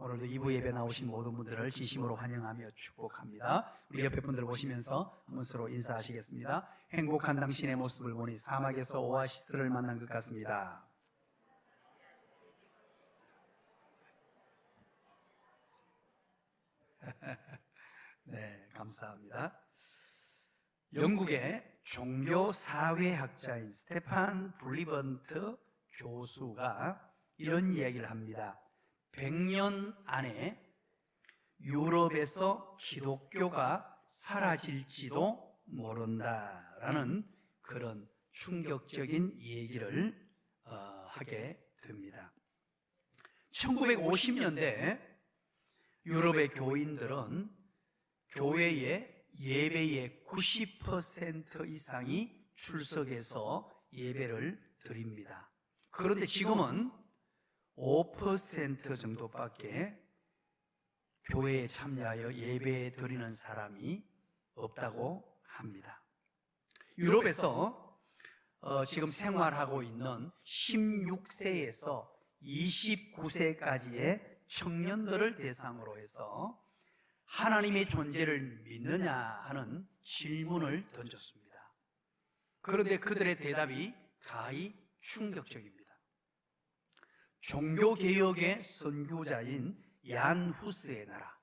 오늘도 2부 예배 나오신 모든 분들을 진심으로 환영하며 축복합니다. 우리 옆에 분들 보시면서 한번 서로 인사하시겠습니다. 행복한 당신의 모습을 보니 사막에서 오아시스를 만난 것 같습니다. 네, 감사합니다. 영국의 종교사회학자인 스테판 블리번트 교수가 이런 이야기를 합니다. 100년 안에 유럽에서 기독교가 사라질지도 모른다라는 그런 충격적인 얘기를 하게 됩니다. 1950년대 유럽의 교인들은 교회의 예배의 90% 이상이 출석해서 예배를 드립니다. 그런데 지금은 5% 정도밖에 교회에 참여하여 예배 드리는 사람이 없다고 합니다. 유럽에서 지금 생활하고 있는 16세에서 29세까지의 청년들을 대상으로 해서 하나님의 존재를 믿느냐 하는 질문을 던졌습니다. 그런데 그들의 대답이 가히 충격적입니다. 종교개혁의 선구자인 얀 후스의 나라,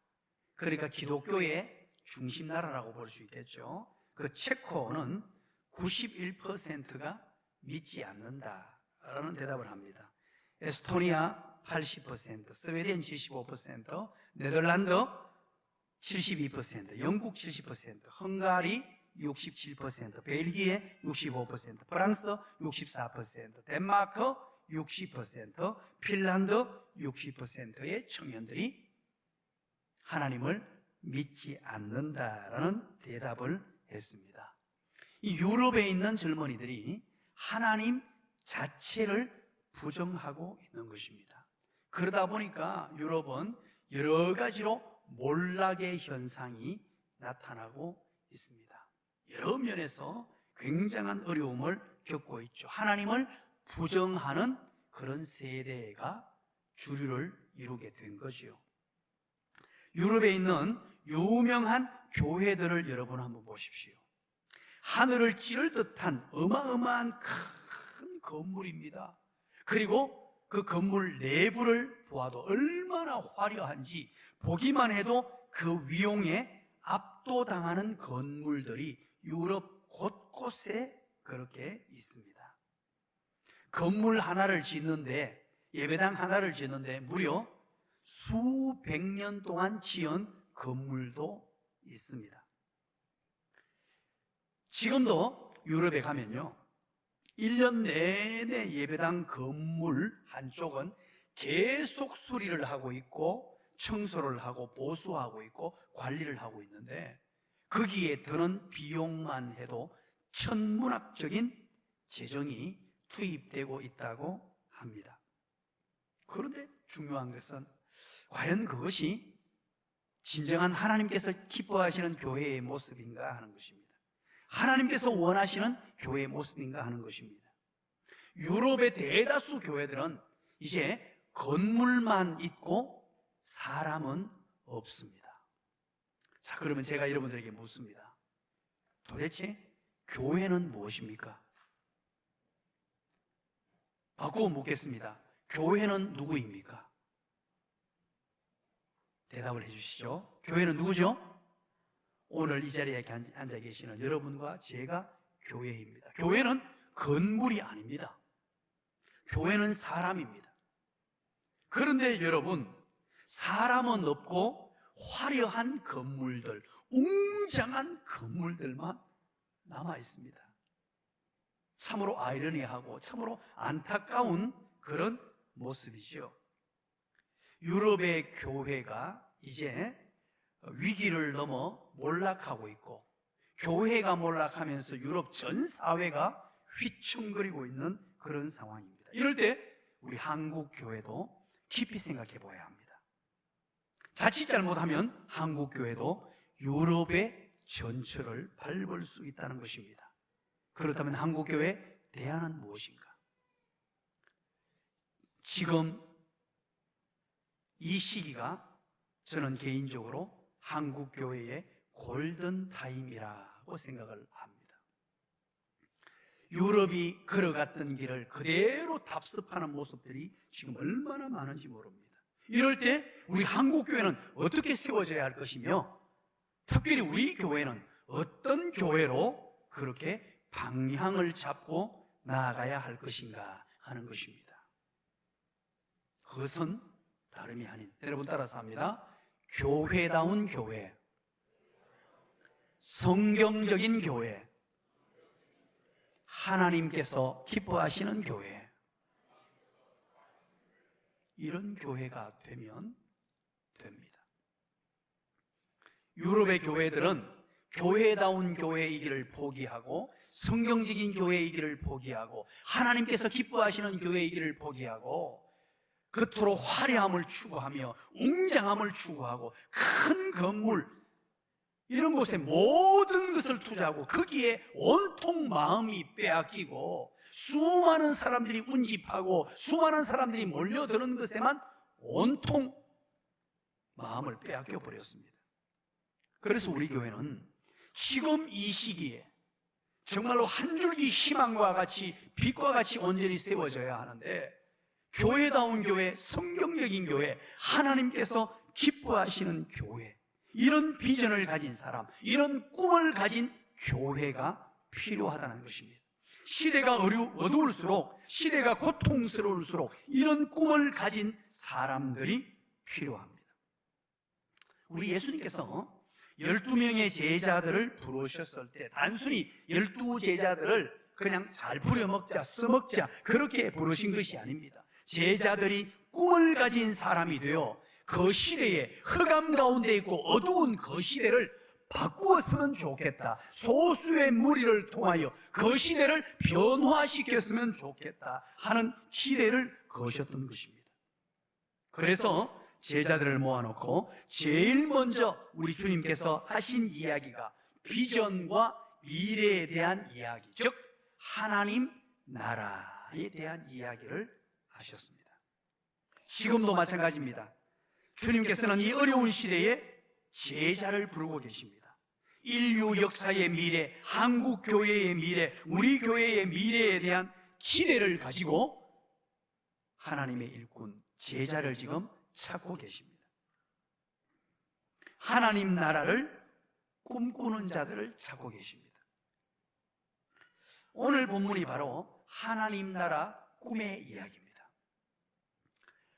그러니까 기독교의 중심 나라라고 볼 수 있겠죠. 그 체코는 91%가 믿지 않는다라는 대답을 합니다. 에스토니아 80%, 스웨덴 75%, 네덜란드 72%, 영국 70%, 헝가리 67%, 벨기에 65%, 프랑스 64%, 덴마크 60%, 핀란드 60%의 청년들이 하나님을 믿지 않는다라는 대답을 했습니다. 이 유럽에 있는 젊은이들이 하나님 자체를 부정하고 있는 것입니다. 그러다 보니까 유럽은 여러 가지로 몰락의 현상이 나타나고 있습니다. 여러 면에서 굉장한 어려움을 겪고 있죠. 하나님을 부정하는 그런 세대가 주류를 이루게 된 거죠. 유럽에 있는 유명한 교회들을 여러분 한번 보십시오. 하늘을 찌를 듯한 어마어마한 큰 건물입니다. 그리고 그 건물 내부를 보아도 얼마나 화려한지 보기만 해도 그 위용에 압도당하는 건물들이 유럽 곳곳에 그렇게 있습니다. 건물 하나를 짓는데, 예배당 하나를 짓는데 무려 수백 년 동안 지은 건물도 있습니다. 지금도 유럽에 가면요, 1년 내내 예배당 건물 한쪽은 계속 수리를 하고 있고 청소를 하고 보수하고 있고 관리를 하고 있는데, 거기에 드는 비용만 해도 천문학적인 재정이 투입되고 있다고 합니다. 그런데 중요한 것은 과연 그것이 진정한 하나님께서 기뻐하시는 교회의 모습인가 하는 것입니다. 하나님께서 원하시는 교회의 모습인가 하는 것입니다. 유럽의 대다수 교회들은 이제 건물만 있고 사람은 없습니다. 자, 그러면 제가 여러분들에게 묻습니다. 도대체 교회는 무엇입니까? 바꾸어 묻겠습니다. 교회는 누구입니까? 대답을 해주시죠. 교회는 누구죠? 오늘 이 자리에 앉아 계시는 여러분과 제가 교회입니다. 교회는 건물이 아닙니다. 교회는 사람입니다. 그런데 여러분, 사람은 없고 화려한 건물들, 웅장한 건물들만 남아 있습니다. 참으로 아이러니하고 참으로 안타까운 그런 모습이죠. 유럽의 교회가 이제 위기를 넘어 몰락하고 있고, 교회가 몰락하면서 유럽 전 사회가 휘청거리고 있는 그런 상황입니다. 이럴 때 우리 한국 교회도 깊이 생각해 봐야 합니다. 자칫 잘못하면 한국 교회도 유럽의 전철을 밟을 수 있다는 것입니다. 그렇다면 한국교회의 대안은 무엇인가? 지금 이 시기가 저는 개인적으로 한국 교회의 골든 타임이라고 생각을 합니다. 유럽이 걸어갔던 길을 그대로 답습하는 모습들이 지금 얼마나 많은지 모릅니다. 이럴 때 우리 한국 교회는 어떻게 세워져야 할 것이며, 특별히 우리 교회는 어떤 교회로 그렇게 방향을 잡고 나아가야 할 것인가 하는 것입니다. 그것은 다름이 아닌, 여러분 따라서 합니다. 교회다운 교회, 성경적인 교회, 하나님께서 기뻐하시는 교회, 이런 교회가 되면 됩니다. 유럽의 교회들은 교회다운 교회이기를 포기하고, 성경적인 교회이기를 포기하고, 하나님께서 기뻐하시는 교회이기를 포기하고, 겉으로 화려함을 추구하며 웅장함을 추구하고 큰 건물, 이런 곳에 모든 것을 투자하고 거기에 온통 마음이 빼앗기고, 수많은 사람들이 운집하고 수많은 사람들이 몰려드는 것에만 온통 마음을 빼앗겨 버렸습니다. 그래서 우리 교회는 지금 이 시기에 정말로 한 줄기 희망과 같이, 빛과 같이 온전히 세워져야 하는데, 교회다운 교회, 성경적인 교회, 하나님께서 기뻐하시는 교회, 이런 비전을 가진 사람, 이런 꿈을 가진 교회가 필요하다는 것입니다. 시대가 어두울수록, 시대가 고통스러울수록 이런 꿈을 가진 사람들이 필요합니다. 우리 예수님께서 12명의 제자들을 부르셨을 때 단순히 12제자들을 그냥 잘 부려먹자, 써먹자, 그렇게 부르신 것이 아닙니다. 제자들이 꿈을 가진 사람이 되어 그 시대에 흑암 가운데 있고 어두운 그 시대를 바꾸었으면 좋겠다, 소수의 무리를 통하여 그 시대를 변화시켰으면 좋겠다 하는 기대를 거셨던 것입니다. 그래서 제자들을 모아놓고 제일 먼저 우리 주님께서 하신 이야기가 비전과 미래에 대한 이야기, 즉 하나님 나라에 대한 이야기를 하셨습니다. 지금도 마찬가지입니다. 주님께서는 이 어려운 시대에 제자를 부르고 계십니다. 인류 역사의 미래, 한국 교회의 미래, 우리 교회의 미래에 대한 기대를 가지고 하나님의 일꾼 제자를 지금 찾고 계십니다. 하나님 나라를 꿈꾸는 자들을 찾고 계십니다. 오늘 본문이 바로 하나님 나라 꿈의 이야기입니다.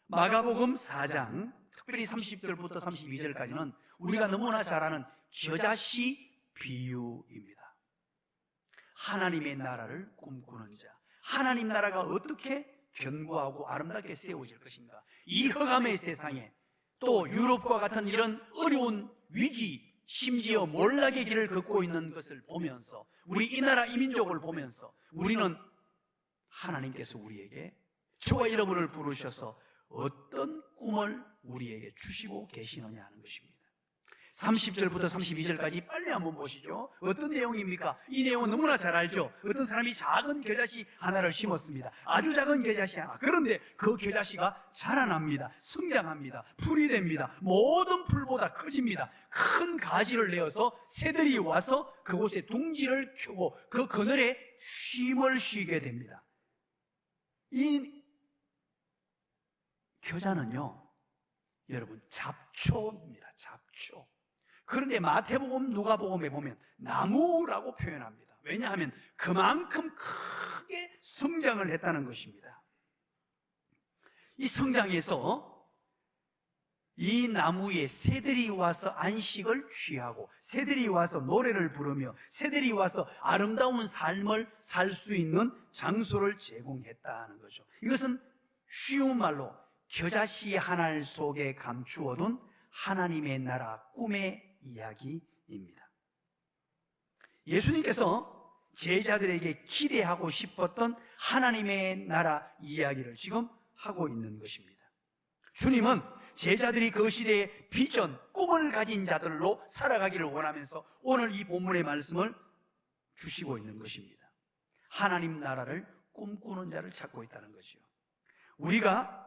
마가복음 4장 특별히 30절부터 32절까지는 우리가 너무나 잘 아는 겨자씨 비유입니다. 하나님의 나라를 꿈꾸는 자, 하나님 나라가 어떻게 견고하고 아름답게 세워질 것인가, 이 흑암의 세상에 또 유럽과 같은 이런 어려운 위기, 심지어 몰락의 길을 걷고 있는 것을 보면서, 우리 이 나라 이 민족을 보면서 우리는 하나님께서 우리에게, 저와 여러분을 부르셔서 어떤 꿈을 우리에게 주시고 계시느냐 하는 것입니다. 30절부터 32절까지 빨리 한번 보시죠. 어떤 내용입니까? 이 내용은 너무나 잘 알죠. 어떤 사람이 작은 겨자씨 하나를 심었습니다. 아주 작은 겨자씨 하나. 그런데 그 겨자씨가 자라납니다. 성장합니다. 풀이 됩니다. 모든 풀보다 커집니다. 큰 가지를 내어서 새들이 와서 그곳에 둥지를 켜고 그 그늘에 쉼을 쉬게 됩니다. 이 겨자는요, 여러분, 잡초입니다. 잡초. 그런데 마태복음, 누가복음에 보면 나무라고 표현합니다. 왜냐하면 그만큼 크게 성장을 했다는 것입니다. 이 성장에서 이 나무에 새들이 와서 안식을 취하고, 새들이 와서 노래를 부르며, 새들이 와서 아름다운 삶을 살 수 있는 장소를 제공했다는 거죠. 이것은 쉬운 말로 겨자씨 한 알 속에 감추어둔 하나님의 나라 꿈의 이야기입니다. 예수님께서 제자들에게 기대하고 싶었던 하나님의 나라 이야기를 지금 하고 있는 것입니다. 주님은 제자들이 그 시대의 비전, 꿈을 가진 자들로 살아가기를 원하면서 오늘 이 본문의 말씀을 주시고 있는 것입니다. 하나님 나라를 꿈꾸는 자를 찾고 있다는 거죠. 우리가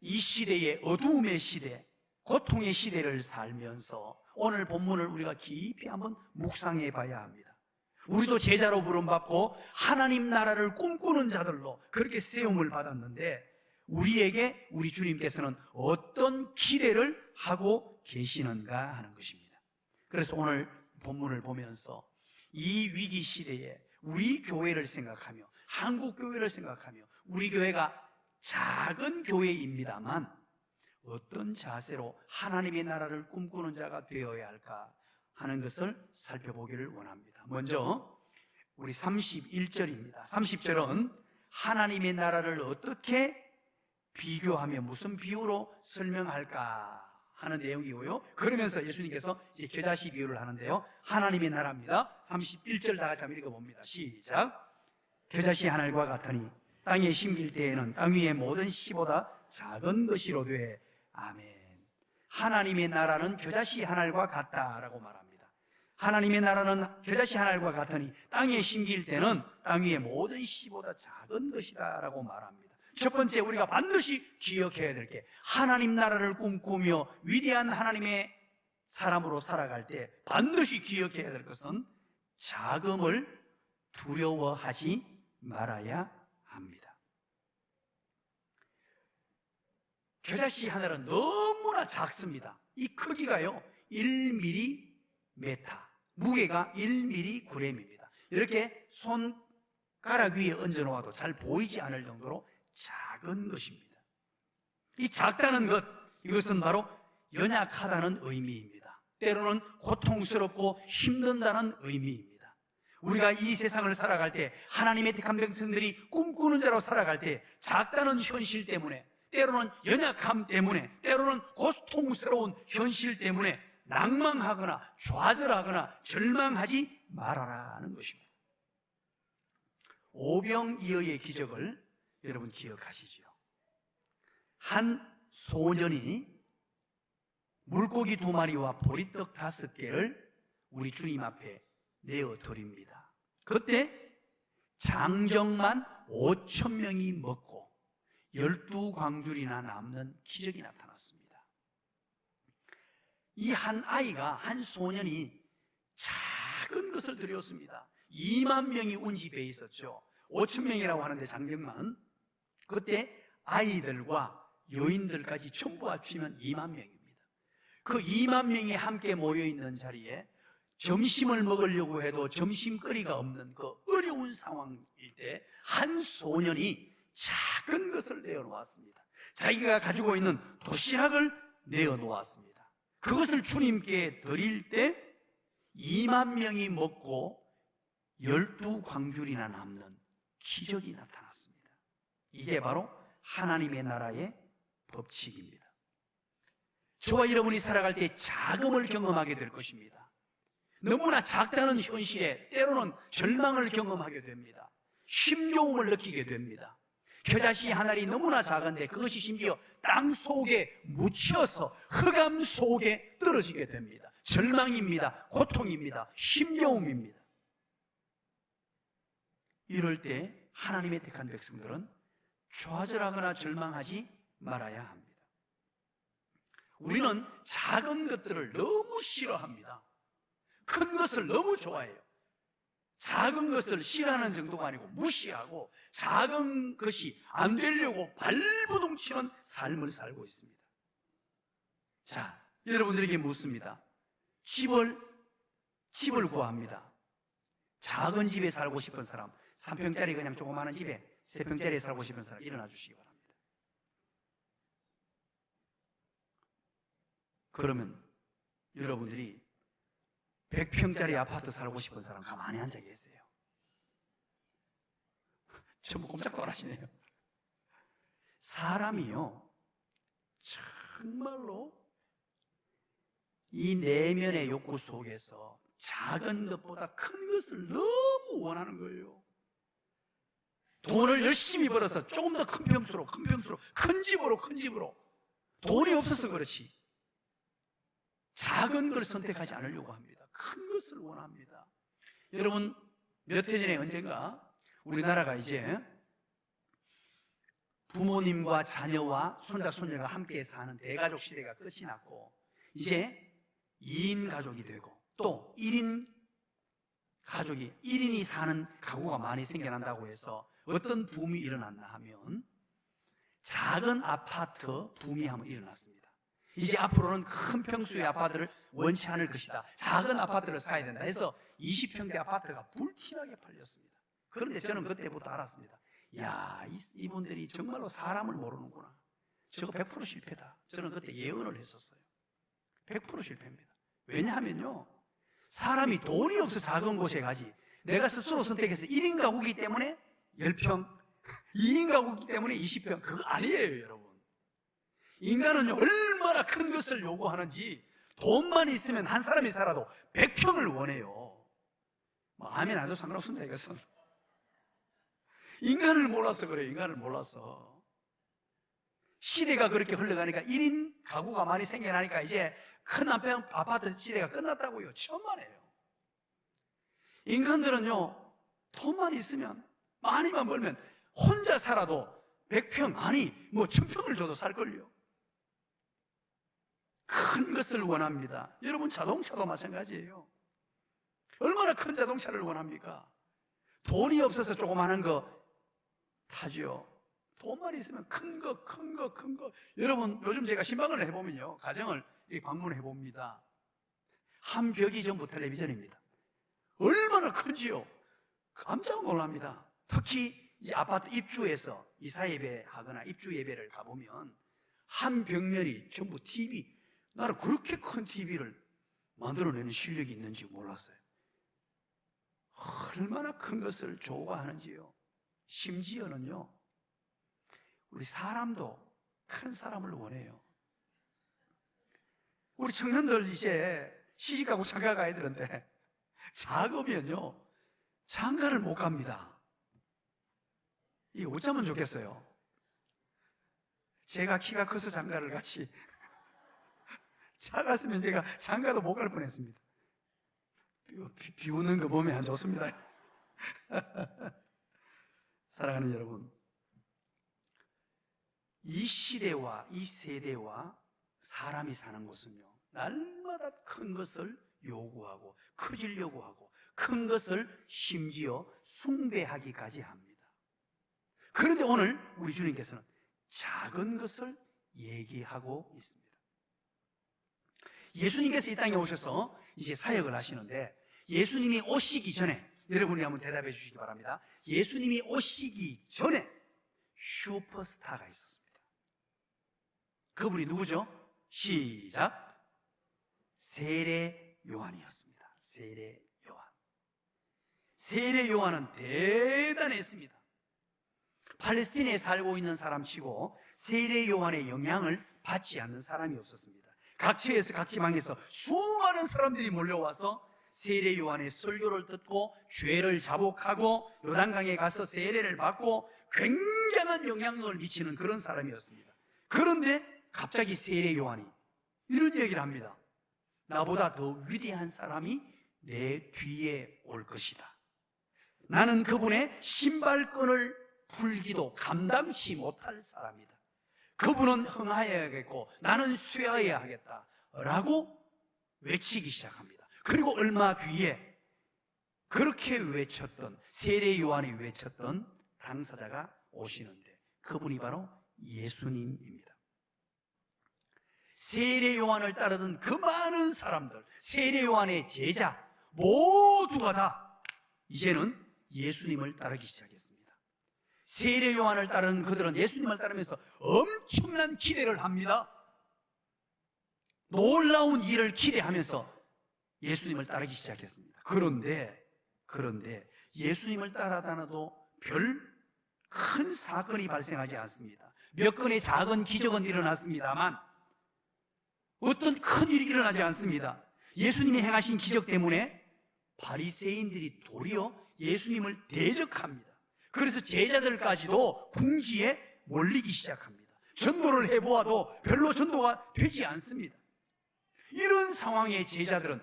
이 시대의 어두움의 시대, 고통의 시대를 살면서 오늘 본문을 우리가 깊이 한번 묵상해 봐야 합니다. 우리도 제자로 부름받고 하나님 나라를 꿈꾸는 자들로 그렇게 세움을 받았는데 우리에게 우리 주님께서는 어떤 기대를 하고 계시는가 하는 것입니다. 그래서 오늘 본문을 보면서 이 위기 시대에 우리 교회를 생각하며 한국 교회를 생각하며 우리 교회가 작은 교회입니다만 어떤 자세로 하나님의 나라를 꿈꾸는 자가 되어야 할까 하는 것을 살펴보기를 원합니다. 먼저 우리 31절입니다. 30절은 하나님의 나라를 어떻게 비교하며 무슨 비유로 설명할까 하는 내용이고요. 그러면서 예수님께서 이제 겨자씨 비유를 하는데요. 하나님의 나라입니다. 31절 다 같이 한번 읽어봅니다. 시작. 겨자씨 한 알과 같으니 땅에 심길 때에는 땅 위의 모든 씨보다 작은 것이로되 아멘. 하나님의 나라는 겨자씨 한 알과 같다라고 말합니다. 하나님의 나라는 겨자씨 한 알과 같으니 땅에 심길 때는 땅 위의 모든 씨보다 작은 것이다라고 말합니다. 첫 번째 우리가 반드시 기억해야 될 게 하나님 나라를 꿈꾸며 위대한 하나님의 사람으로 살아갈 때 반드시 기억해야 될 것은 자금을 두려워하지 말아야 합니다. 겨자씨 하나는 너무나 작습니다. 이 크기가요 1mm, 무게가 1mg입니다. 이렇게 손가락 위에 얹어 놓아도 잘 보이지 않을 정도로 작은 것입니다. 이 작다는 것, 이것은 바로 연약하다는 의미입니다. 때로는 고통스럽고 힘든다는 의미입니다. 우리가 이 세상을 살아갈 때 하나님의 택한 백성들이 꿈꾸는 자로 살아갈 때 작다는 현실 때문에, 때로는 연약함 때문에, 때로는 고통스러운 현실 때문에 낭망하거나 좌절하거나 절망하지 말아라는 것입니다. 오병이어의 기적을 여러분 기억하시죠? 한 소년이 물고기 2마리와 보리떡 5개를 우리 주님 앞에 내어 드립니다. 그때 장정만 5,000명이 먹고 12광줄이나 남는 기적이 나타났습니다. 이 한 아이가, 한 소년이 작은 것을 드렸습니다. 2만 명이 운집에 있었죠. 5,000명이라고 하는데 장정만, 그때 아이들과 여인들까지 전부 합치면 2만 명입니다. 그 2만 명이 함께 모여있는 자리에 점심을 먹으려고 해도 점심거리가 없는 그 어려운 상황일 때 한 소년이 작은 것을 내어놓았습니다. 자기가 가지고 있는 도시락을 내어놓았습니다. 그것을 주님께 드릴 때 2만 명이 먹고 12광줄이나 남는 기적이 나타났습니다. 이게 바로 하나님의 나라의 법칙입니다. 저와 여러분이 살아갈 때 자금을 경험하게 될 것입니다. 너무나 작다는 현실에 때로는 절망을 경험하게 됩니다. 힘겨움을 느끼게 됩니다. 겨자씨 한 알이 너무나 작은데 그것이 심지어 땅 속에 묻혀서 흑암 속에 떨어지게 됩니다. 절망입니다. 고통입니다. 힘겨움입니다. 이럴 때 하나님의 택한 백성들은 좌절하거나 절망하지 말아야 합니다. 우리는 작은 것들을 너무 싫어합니다. 큰 것을 너무 좋아해요. 작은 것을 싫어하는 정도가 아니고 무시하고 작은 것이 안 되려고 발부둥치는 삶을 살고 있습니다. 자, 여러분들에게 묻습니다. 집을 구합니다. 작은 집에 살고 싶은 사람, 3평짜리 그냥 조그마한 집에 3평짜리에 살고 싶은 사람 일어나 주시기 바랍니다. 그러면 여러분들이 100평짜리 아파트 살고 싶은 사람 가만히 앉아 계세요. 전부 꼼짝 놀라시네요. 사람이요, 정말로 이 내면의 욕구 속에서 작은 것보다 큰 것을 너무 원하는 거예요. 돈을 열심히 벌어서 조금 더 큰 평수로, 큰 집으로. 돈이 없어서 그렇지. 작은 걸 선택하지 않으려고 합니다. 큰 것을 원합니다. 여러분, 몇 해 전에 언젠가 우리나라가 이제 부모님과 자녀와 손자, 손녀가 함께 사는 대가족 시대가 끝이 났고 이제 2인 가족이 되고 또 1인 가족이 1인이 사는 가구가 많이 생겨난다고 해서 어떤 붐이 일어났나 하면 작은 아파트 붐이 한번 일어났습니다. 이제 앞으로는 큰 평수의 아파트를 원치 않을 것이다. 작은 아파트를 사야 된다 해서 20평대 아파트가 불티나게 팔렸습니다. 그런데 저는 그때부터 알았습니다. 야, 이분들이 정말로 사람을 모르는구나. 저거 100% 실패다. 저는 그때 예언을 했었어요. 100% 실패입니다. 왜냐하면요, 사람이 돈이 없어 작은 곳에 가지. 내가 스스로 선택해서 1인 가구이기 때문에 10평, 2인 가구이기 때문에 20평. 그거 아니에요, 여러분. 인간은 얼마나 큰 것을 요구하는지 돈만 있으면 한 사람이 살아도 100평을 원해요. 뭐 아멘 안 해도 상관없습니다, 이것은. 인간을 몰라서 그래요. 인간을 몰라서. 시대가 그렇게 흘러가니까 1인 가구가 많이 생겨나니까 이제 큰 아파트 시대가 끝났다고요. 천만에요. 인간들은요, 돈만 있으면, 많이만 벌면 혼자 살아도 100평, 아니 뭐 1000평을 줘도 살걸요. 큰 것을 원합니다. 여러분, 자동차도 마찬가지예요. 얼마나 큰 자동차를 원합니까? 돈이 없어서 조그마한 거 타죠. 돈만 있으면 큰 거. 여러분, 요즘 제가 신방을 해보면요, 가정을 방문해 봅니다. 한 벽이 전부 텔레비전입니다. 얼마나 큰지요. 깜짝 놀랍니다. 특히 이 아파트 입주해서 이사 예배하거나 입주 예배를 가보면 한 벽면이 전부 TV. 나는 그렇게 큰 TV를 만들어내는 실력이 있는지 몰랐어요. 얼마나 큰 것을 좋아하는지요. 심지어는요, 우리 사람도 큰 사람을 원해요. 우리 청년들 이제 시집가고 장가 가야 되는데 작으면요 장가를 못 갑니다. 이게 어쩌면 좋겠어요. 제가 키가 커서 장가를 같이 작았으면 제가 장가도 못 갈 뻔했습니다. 비우는 거 보면 안 좋습니다. 사랑하는 여러분, 이 시대와 이 세대와 사람이 사는 곳은요, 날마다 큰 것을 요구하고 커지려고 하고 큰 것을 심지어 숭배하기까지 합니다. 그런데 오늘 우리 주님께서는 작은 것을 얘기하고 있습니다. 예수님께서 이 땅에 오셔서 이제 사역을 하시는데, 예수님이 오시기 전에 여러분이 한번 대답해 주시기 바랍니다. 예수님이 오시기 전에 슈퍼스타가 있었습니다. 그분이 누구죠? 시작. 세례 요한이었습니다. 세례 요한. 세례 요한은 대단했습니다. 팔레스틴에 살고 있는 사람치고 세례 요한의 영향을 받지 않는 사람이 없었습니다. 각처에서 각 지방에서 수많은 사람들이 몰려와서 세례 요한의 설교를 듣고 죄를 자복하고 요단강에 가서 세례를 받고 굉장한 영향력을 미치는 그런 사람이었습니다. 그런데 갑자기 세례 요한이 이런 얘기를 합니다. 나보다 더 위대한 사람이 내 뒤에 올 것이다. 나는 그분의 신발끈을 풀기도 감당치 못할 사람이다. 그분은 흥하여야겠고 나는 쇠하여야 하겠다 라고 외치기 시작합니다. 그리고 얼마 뒤에 그렇게 외쳤던, 세례 요한이 외쳤던 당사자가 오시는데 그분이 바로 예수님입니다. 세례 요한을 따르던 그 많은 사람들, 세례 요한의 제자 모두가 다 이제는 예수님을 따르기 시작했습니다. 세례 요한을 따르는 그들은 예수님을 따르면서 엄청난 기대를 합니다. 놀라운 일을 기대하면서 예수님을 따르기 시작했습니다. 그런데 예수님을 따라다녀도 별 큰 사건이 발생하지 않습니다. 몇 건의 작은 기적은 일어났습니다만 어떤 큰 일이 일어나지 않습니다. 예수님이 행하신 기적 때문에 바리새인들이 도리어 예수님을 대적합니다. 그래서 제자들까지도 궁지에 몰리기 시작합니다. 전도를 해보아도 별로 전도가 되지 않습니다. 이런 상황에 제자들은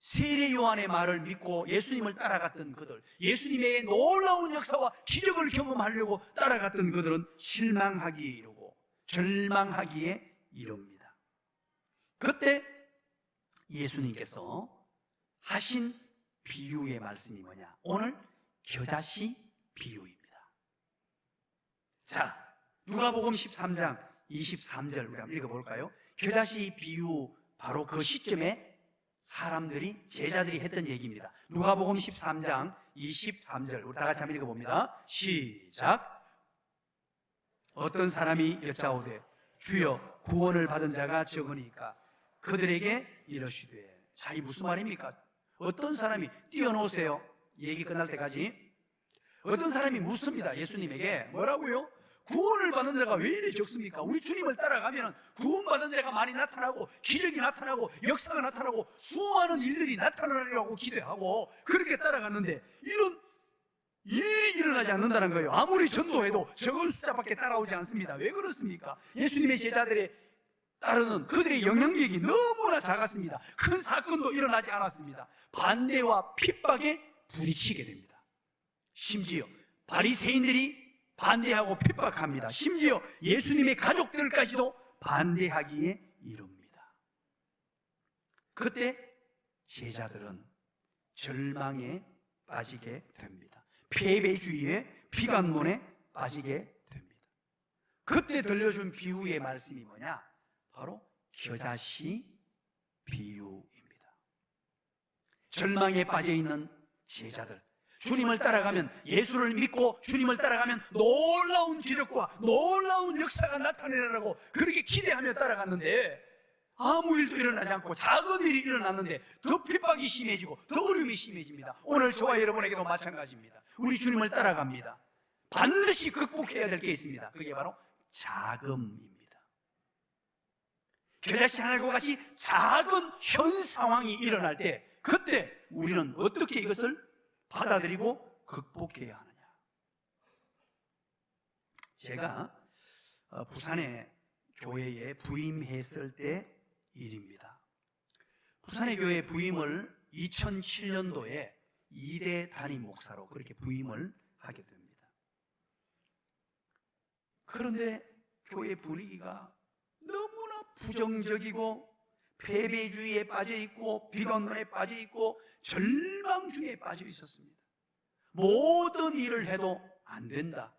세례 요한의 말을 믿고 예수님을 따라갔던 그들, 예수님의 놀라운 역사와 기적을 경험하려고 따라갔던 그들은 실망하기에 이르고 절망하기에 이릅니다. 그때 예수님께서 하신 비유의 말씀이 뭐냐? 오늘 겨자씨 비유입니다. 자, 누가복음 13장 23절 우리 한번 읽어볼까요? 겨자씨 비유, 바로 그 시점에 사람들이, 제자들이 했던 얘기입니다. 누가복음 13장 23절 우리 다 같이 한번 읽어봅니다. 시작. 어떤 사람이 여짜오되 주여 구원을 받은 자가 적으니까 그들에게 이르시되. 자, 이 무슨 말입니까? 어떤 사람이, 띄워놓으세요, 얘기 끝날 때까지. 어떤 사람이 묻습니다. 예수님에게 뭐라고요? 구원을 받은 자가 왜 이리 적습니까? 우리 주님을 따라가면 구원받은 자가 많이 나타나고 기적이 나타나고 역사가 나타나고 수많은 일들이 나타나리라고 기대하고 그렇게 따라갔는데 이런 일이 일어나지 않는다는 거예요. 아무리 전도해도 적은 숫자밖에 따라오지 않습니다. 왜 그렇습니까? 예수님의 제자들의 따르는 그들의 영향력이 너무나 작았습니다. 큰 사건도 일어나지 않았습니다. 반대와 핍박에 부딪히게 됩니다. 심지어 바리새인들이 반대하고 핍박합니다. 심지어 예수님의 가족들까지도 반대하기에 이릅니다. 그때 제자들은 절망에 빠지게 됩니다. 패배주의에, 비관론에 빠지게 됩니다. 그때 들려준 비유의 말씀이 뭐냐? 바로 겨자씨 비유입니다. 절망에 빠져있는 제자들, 주님을 따라가면, 예수를 믿고 주님을 따라가면 놀라운 기적과 놀라운 역사가 나타내라고 그렇게 기대하며 따라갔는데 아무 일도 일어나지 않고 작은 일이 일어났는데 더 핍박이 심해지고 더 어려움이 심해집니다. 오늘 저와 여러분에게도 마찬가지입니다. 우리 주님을 따라갑니다. 반드시 극복해야 될 게 있습니다. 그게 바로 자금입니다. 겨자씨 하나과 같이 작은 현 상황이 일어날 때 그때 우리는 어떻게 이것을 받아들이고 극복해야 하느냐? 제가 부산의 교회에 부임했을 때 일입니다. 부산의 교회 부임을 2007년도에 2대 담임 목사로 그렇게 부임을 하게 됩니다. 그런데 교회 분위기가 너무나 부정적이고 패배주의에 빠져있고 비관론에 빠져있고 절망주의에 빠져 있었습니다. 모든 일을 해도 안 된다,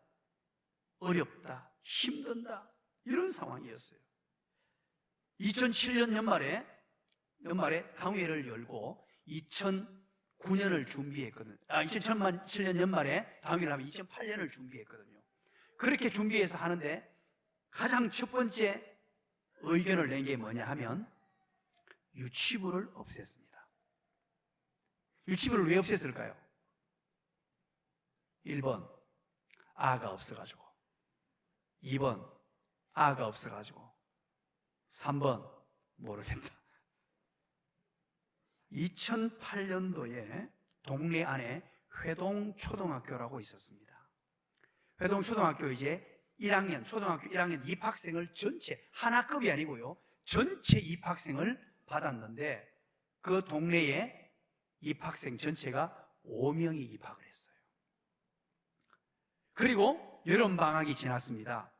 어렵다, 힘든다, 이런 상황이었어요. 2007년 연말에 당회를 열고 2009년을 준비했거든요. 2007년 연말에 당회를 하면 2008년을 준비했거든요. 그렇게 준비해서 하는데 가장 첫 번째 의견을 낸 게 뭐냐 하면 유치부를 없앴습니다. 유치부를 왜 없앴을까요? 1번, 아가 없어가지고. 2번, 아가 없어가지고. 3번, 모르겠다. 2008년도에 동네 안에 회동초등학교라고 있었습니다. 회동초등학교 이제 1학년, 초등학교 1학년 입학생을 전체, 하나급이 아니고요, 전체 입학생을 받았는데 그 동네에 입학생 전체가 5명이 입학을 했어요. 그리고 여름방학이 지났습니다.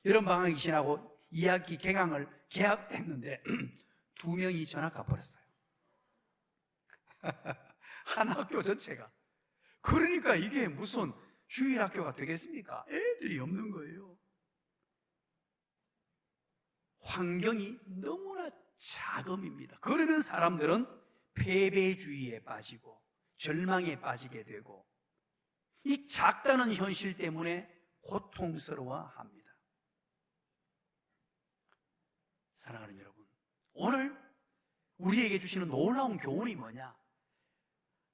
여름방학이 지나고 2학기 개강을 개학했는데 2명이 전학 가버렸어요. 한 학교 전체가. 그러니까 이게 무슨 주일학교가 되겠습니까? 애들이 없는 거예요. 환경이 너무나 자금입니다. 그러면 사람들은 패배주의에 빠지고 절망에 빠지게 되고 이 작다는 현실 때문에 고통스러워합니다. 사랑하는 여러분, 오늘 우리에게 주시는 놀라운 교훈이 뭐냐?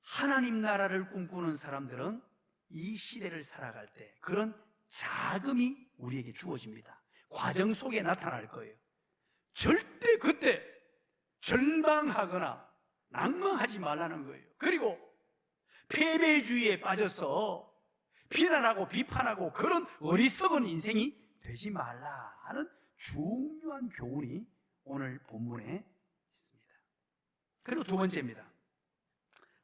하나님 나라를 꿈꾸는 사람들은 이 시대를 살아갈 때 그런 자금이 우리에게 주어집니다. 과정 속에 나타날 거예요. 절대 그때 절망하거나 낭망하지 말라는 거예요. 그리고 패배주의에 빠져서 비난하고 비판하고 그런 어리석은 인생이 되지 말라 하는 중요한 교훈이 오늘 본문에 있습니다. 그리고 두 번째입니다.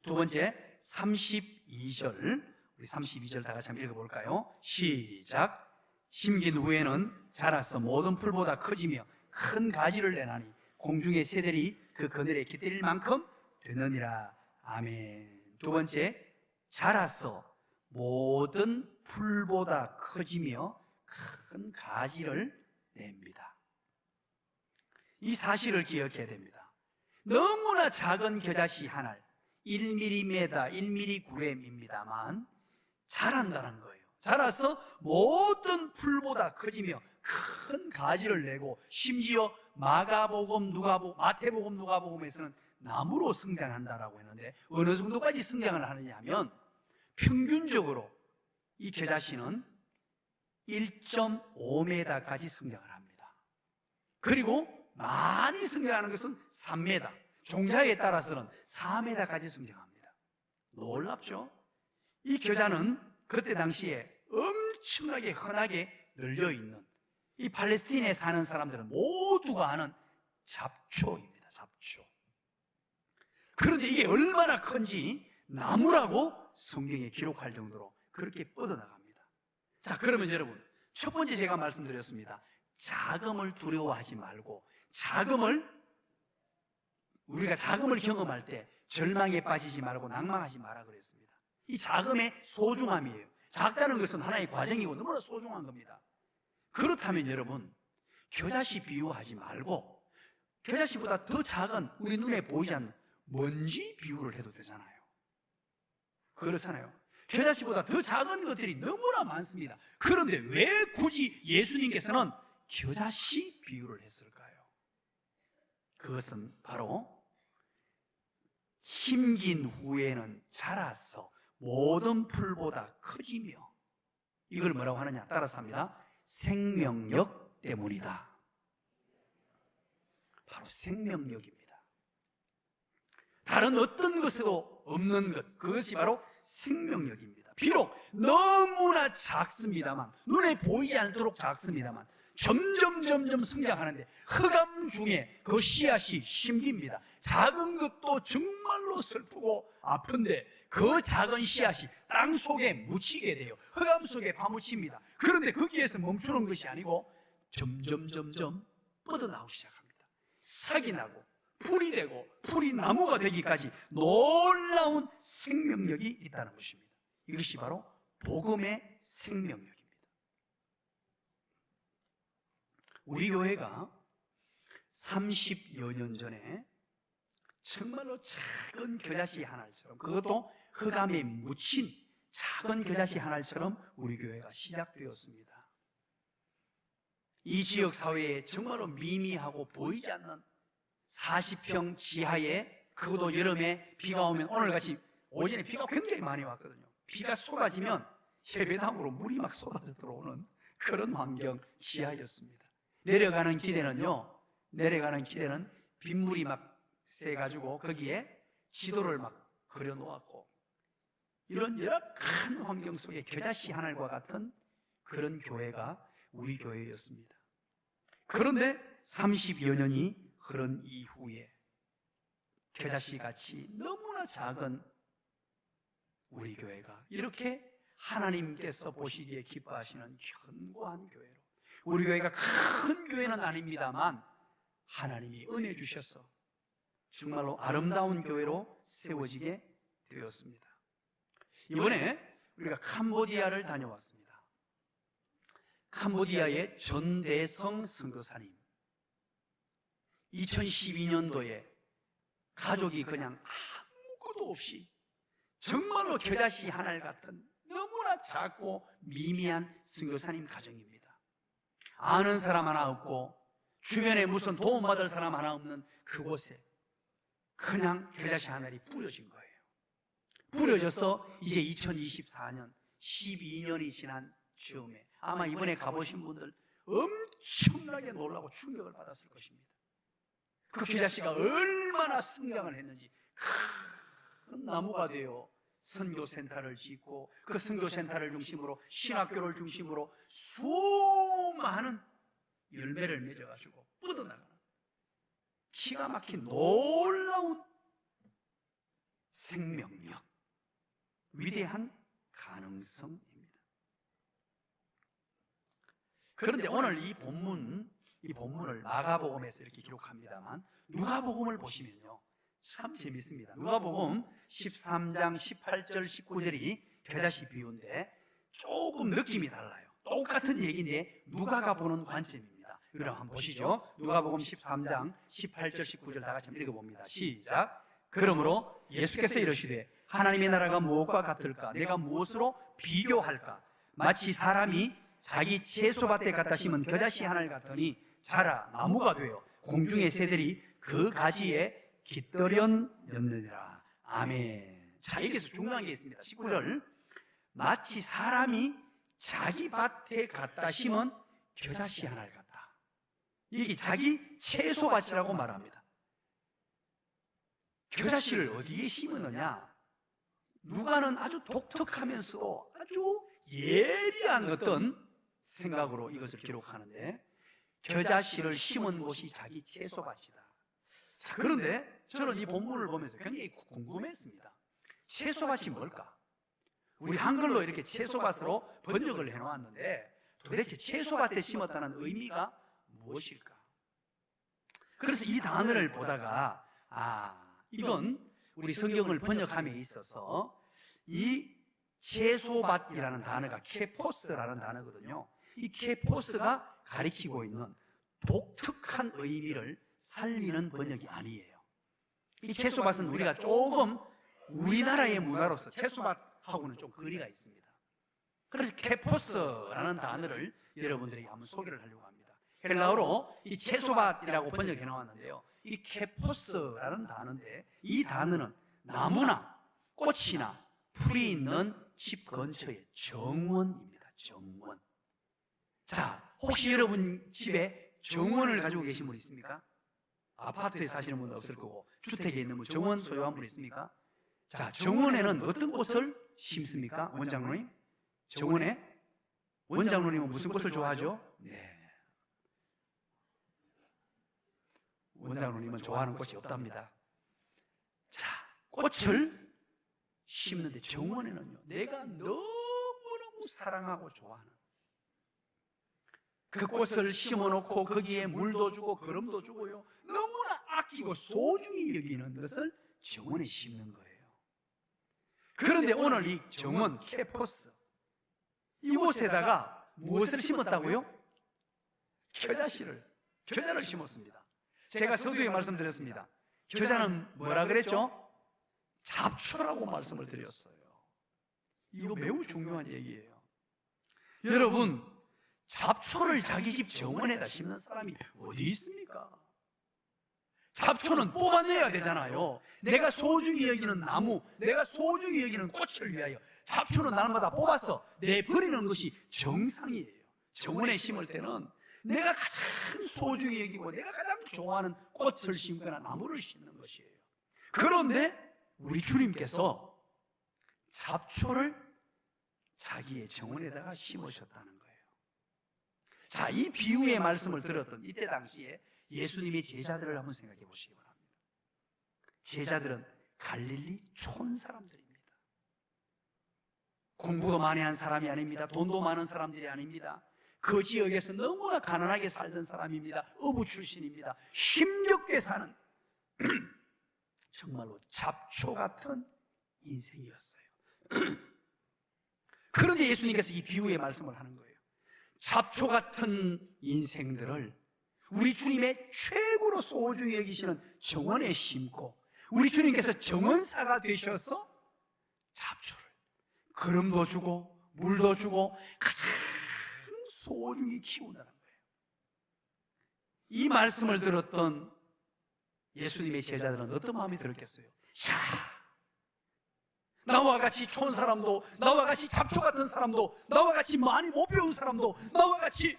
두 번째 32절, 우리 32절 다 같이 한번 읽어볼까요? 시작. 심긴 후에는 자라서 모든 풀보다 커지며 큰 가지를 내나니 공중의 새들이 그 그늘에 깃들일 만큼 되느니라. 아멘. 두 번째, 자라서 모든 풀보다 커지며 큰 가지를 냅니다. 이 사실을 기억해야 됩니다. 너무나 작은 겨자씨 한 알, 1mm, 1mg입니다만 자란다는 거예요. 자라서 모든 풀보다 커지며 큰 가지를 내고, 심지어 마가복음, 누가복음, 마태복음, 누가복음에서는 나무로 성장한다라고 했는데, 어느 정도까지 성장을 하느냐 하면 평균적으로 이 겨자씨는 1.5m까지 성장을 합니다. 그리고 많이 성장하는 것은 3m, 종자에 따라서는 4m까지 성장합니다. 놀랍죠? 이 겨자는 그때 당시에 엄청나게 흔하게 널려있는, 이 팔레스틴에 사는 사람들은 모두가 아는 잡초입니다. 잡초. 그런데 이게 얼마나 큰지 나무라고 성경에 기록할 정도로 그렇게 뻗어나갑니다. 자, 그러면 여러분, 첫 번째 제가 말씀드렸습니다. 자금을 두려워하지 말고, 우리가 자금을 경험할 때 절망에 빠지지 말고 낭망하지 마라 그랬습니다. 이 자금의 소중함이에요. 작다는 것은 하나의 과정이고 너무나 소중한 겁니다. 그렇다면 여러분, 겨자씨 비유하지 말고 겨자씨보다 더 작은, 우리 눈에 보이지 않는 먼지 비유를 해도 되잖아요. 그렇잖아요. 겨자씨보다 더 작은 것들이 너무나 많습니다. 그런데 왜 굳이 예수님께서는 겨자씨 비유를 했을까요? 그것은 바로 심긴 후에는 자라서 모든 풀보다 커지며, 이걸 뭐라고 하느냐, 따라서 합니다. 생명력 때문이다. 바로 생명력입니다. 다른 어떤 것에도 없는 것, 그것이 바로 생명력입니다. 비록 너무나 작습니다만, 눈에 보이지 않도록 작습니다만 점점 성장하는데, 흑암 중에 그 씨앗이 심깁니다. 작은 것도 정말로 슬프고 아픈데 그 작은 씨앗이 땅 속에 묻히게 돼요. 흑암 속에 파묻힙니다. 그런데 거기에서 멈추는 것이 아니고 점점 뻗어나오기 시작합니다. 싹이 나고 풀이 되고 풀이 나무가 되기까지 놀라운 생명력이 있다는 것입니다. 이것이 바로 복음의 생명력입니다. 우리 교회가 30여 년 전에 정말로 작은 겨자씨 한 알처럼, 그것도 흑암에 묻힌 작은 겨자씨 한 알처럼 우리 교회가 시작되었습니다. 이 지역 사회에 정말로 미미하고 보이지 않는 40평 지하에, 그것도 여름에 비가 오면, 오늘같이 오전에 비가 굉장히 많이 왔거든요. 비가 쏟아지면 예배당으로 물이 막 쏟아져 들어오는 그런 환경 지하였습니다. 내려가는 기대는 빗물이 막 새가지고 거기에 지도를 막 그려 놓았고, 이런 열악한 환경 속에 겨자씨 한 알과 같은 그런 교회가 우리 교회였습니다. 그런데 30여 년이 흐른 이후에 겨자씨 같이 너무나 작은 우리 교회가 이렇게 하나님께서 보시기에 기뻐하시는 견고한 교회로, 우리 교회가 큰 교회는 아닙니다만 하나님이 은혜 주셔서 정말로 아름다운 교회로 세워지게 되었습니다. 이번에 우리가 캄보디아를 다녀왔습니다. 캄보디아의 전대성 선교사님, 2012년도에 가족이 그냥 아무것도 없이 정말로 겨자씨 한 알 같은 너무나 작고 미미한 선교사님 가정입니다. 아는 사람 하나 없고 주변에 무슨 도움받을 사람 하나 없는 그곳에 그냥 겨자씨 한 알이 뿌려진 거예요. 뿌려져서 이제 2024년 12년이 지난 즈음에 아마 이번에 가보신 분들 엄청나게 놀라고 충격을 받았을 것입니다. 그 겨자씨가 얼마나 성장을 했는지, 큰 나무가 되어 선교센터를 짓고, 그 선교센터를 중심으로 신학교를 중심으로 수많은 열매를 맺어가지고 뻗어나가는 기가 막힌 놀라운 생명력, 위대한 가능성입니다. 그런데 오늘 이 본문을 마가복음에서 이렇게 기록합니다만 누가복음을 보시면요 참 재밌습니다. 누가복음 13장 18절 19절이 겨자씨 비유인데 조금 느낌이 달라요. 똑같은 얘기인데 누가가 보는 관점입니다. 그럼 한번 보시죠. 누가복음 13장 18절 19절 다 같이 한번 읽어봅니다. 시작. 그러므로 예수께서 이르시되 하나님의 나라가 무엇과 같을까? 내가 무엇으로 비교할까? 마치 사람이 자기 채소밭에 갖다 심은 겨자씨 하나를 같으니 자라 나무가 되어 공중의 새들이 그 가지에 깃들였느니라. 아멘. 자, 여기서 중요한 게 있습니다. 19절. 마치 사람이 자기 밭에 갖다 심은 겨자씨 하나를 갖다. 이게 자기 채소밭이라고 말합니다. 겨자씨를 어디에 심었느냐? 누가는 아주 독특하면서도 아주 예리한 어떤 생각으로 이것을 기록하는데, 겨자씨를 심은 곳이 자기 채소밭이다. 자, 그런데 저는 이 본문을 보면서 굉장히 궁금했습니다. 채소밭이 뭘까? 우리 한글로 이렇게 채소밭으로 번역을 해놓았는데 도대체 채소밭에 심었다는 의미가 무엇일까? 그래서 이 단어를 보다가 이건 우리 성경을 번역함에 있어서 이 채소밭이라는 단어가 케포스라는 단어거든요. 이 케포스가 가리키고 있는 독특한 의미를 살리는 번역이 아니에요. 이 채소밭은 우리가 조금 우리나라의 문화로서 채소밭하고는 좀 거리가 있습니다. 그래서 케포스라는 단어를 여러분들에게 한번 소개를 하려고 합니다. 헬라어로 이 채소밭이라고 번역해 나왔는데요, 이 케포스라는 단어인데, 이 단어는 나무나 꽃이나 풀이 있는 집 근처의 정원입니다. 정원. 자, 혹시 여러분 집에 정원을 가지고 계신 분 있습니까? 아파트에 사시는 분은 없을 거고 주택에 있는 분, 정원 소유한 분 있습니까? 자, 정원에는 어떤 꽃을 심습니까? 원장로님? 정원에? 원장로님은 무슨 꽃을 좋아하죠? 네. 원장로님은 좋아하는 꽃이 없답니다. 자, 꽃을 심는데 정원에는요, 내가 너무너무 사랑하고 좋아하는 그 꽃을 심어놓고 거기에 물도 주고 거름도 주고요, 너무나 아끼고 소중히 여기는 것을 정원에 심는 거예요. 그런데 오늘 이 정원, 케포스, 이곳에다가 무엇을 심었다고요? 겨자를 심었습니다. 제가 서두에 말씀드렸습니다. 겨자는 뭐라 그랬죠? 잡초라고 말씀을 드렸어요. 이거 매우 중요한 얘기예요. 여러분, 잡초를 자기 집 정원에다 심는 사람이 어디 있습니까? 잡초는 뽑아내야 되잖아요. 내가 소중히 여기는 나무, 내가 소중히 여기는 꽃을 위하여 잡초는 날마다 뽑아서 내버리는 것이 정상이에요. 정원에 심을 때는 내가 가장 소중히 여기고 내가 가장 좋아하는 꽃을 심거나 나무를 심는 것이에요. 그런데 우리 주님께서 잡초를 자기의 정원에다가 심으셨다는 거예요. 자, 이 비유의 말씀을 들었던 이때 당시에 예수님의 제자들을 한번 생각해 보시기 바랍니다. 제자들은 갈릴리 촌 사람들입니다. 공부도 많이 한 사람이 아닙니다. 돈도 많은 사람들이 아닙니다. 그 지역에서 너무나 가난하게 살던 사람입니다. 어부 출신입니다. 힘겹게 사는 정말로 잡초 같은 인생이었어요. 그런데 예수님께서 이 비유의 말씀을 하는 거예요. 잡초 같은 인생들을 우리 주님의 최고로 소중히 여기시는 정원에 심고, 우리 주님께서 정원사가 되셔서 잡초를 거름도 주고 물도 주고 가장 소중히 키운다는 거예요. 이 말씀을 들었던 예수님의 제자들은 어떤 마음이 들었겠어요? 나와 같이 촌 사람도, 나와 같이 잡초 같은 사람도, 나와 같이 많이 못 배운 사람도, 나와 같이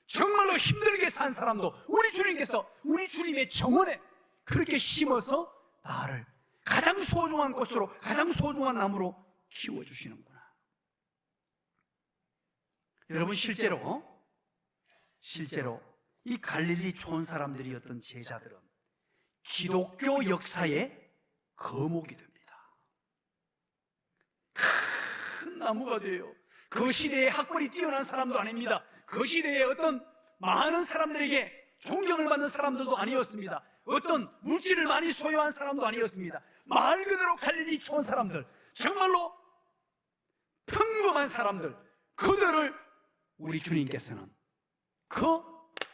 정말로 힘들게 산 사람도 우리 주님께서 우리 주님의 정원에 그렇게 심어서 나를 가장 소중한 꽃으로, 가장 소중한 나무로 키워주시는구나. 여러분, 실제로 이 갈릴리 촌 사람들이었던 제자들은 기독교 역사의 거목이 됩니다. 나무가 돼요. 그 시대에 학벌이 뛰어난 사람도 아닙니다. 그 시대에 어떤 많은 사람들에게 존경을 받는 사람들도 아니었습니다. 어떤 물질을 많이 소유한 사람도 아니었습니다. 말 그대로 갈릴리 촌 사람들, 정말로 평범한 사람들, 그들을 우리 주님께서는 그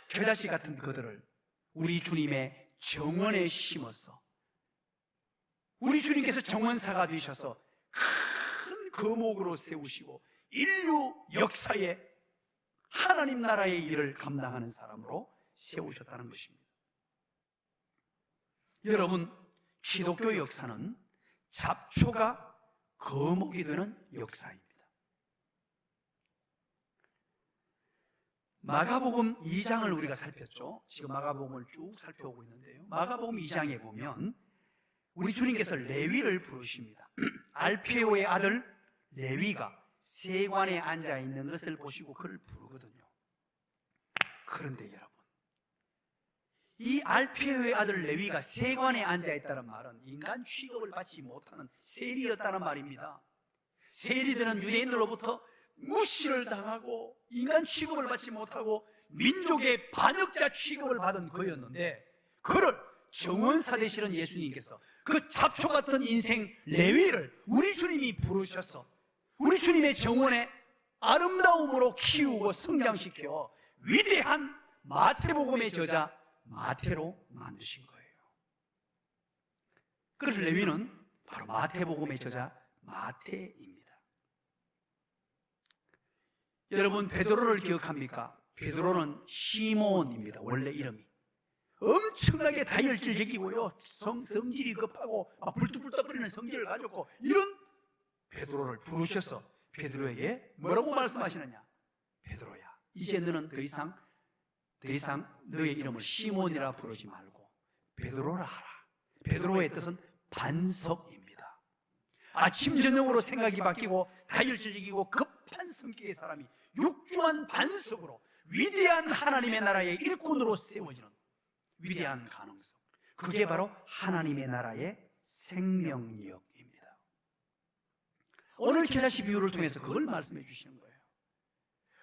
겨자씨 같은 그들을 우리 주님의 정원에 심어서 우리 주님께서 정원사가 되셔서 큰 거목으로 세우시고 인류 역사에 하나님 나라의 일을 감당하는 사람으로 세우셨다는 것입니다. 여러분, 기독교 역사는 잡초가 거목이 되는 역사입니다. 마가복음 2장을 우리가 살폈죠. 지금 마가복음을 쭉 살펴보고 있는데요, 마가복음 2장에 보면 우리 주님께서 레위를 부르십니다. 알페오의 아들 레위가 세관에 앉아 있는 것을 보시고 그를 부르거든요. 그런데 여러분, 이 알페오의 아들 레위가 세관에 앉아 있다는 말은 인간 취급을 받지 못하는 세리였다는 말입니다. 세리들은 유대인들로부터 무시를 당하고 인간 취급을 받지 못하고 민족의 반역자 취급을 받은 그였는데, 그를 정원사 되시는 예수님께서 그 잡초 같은 인생 레위를 우리 주님이 부르셔서 우리 주님의 정원에 아름다움으로 키우고 성장시켜 위대한 마태복음의 저자 마태로 만드신 거예요. 그래서 레위는 바로 마태복음의 저자 마태입니다. 여러분, 베드로를 기억합니까? 베드로는 시몬입니다. 원래 이름이 엄청나게 다혈질적이고요, 성질이 급하고 막 불뚝불뚝거리는 성질을 가졌고, 이런 베드로를 부르셔서 베드로에게 뭐라고 말씀하시느냐? 베드로야, 이제 너는 더 이상 너의 이름을 시몬이라 부르지 말고 베드로라 하라. 베드로의 뜻은 반석입니다. 아침 저녁으로 생각이 바뀌고 다혈질적이고 급한 성격의 사람이 육중한 반석으로 위대한 하나님의 나라의 일꾼으로 세워지는 위대한 가능성, 그게 바로 하나님의 나라의 생명력입니다. 오늘 겨자씨 비유를 통해서 그걸 말씀해 주시는 거예요.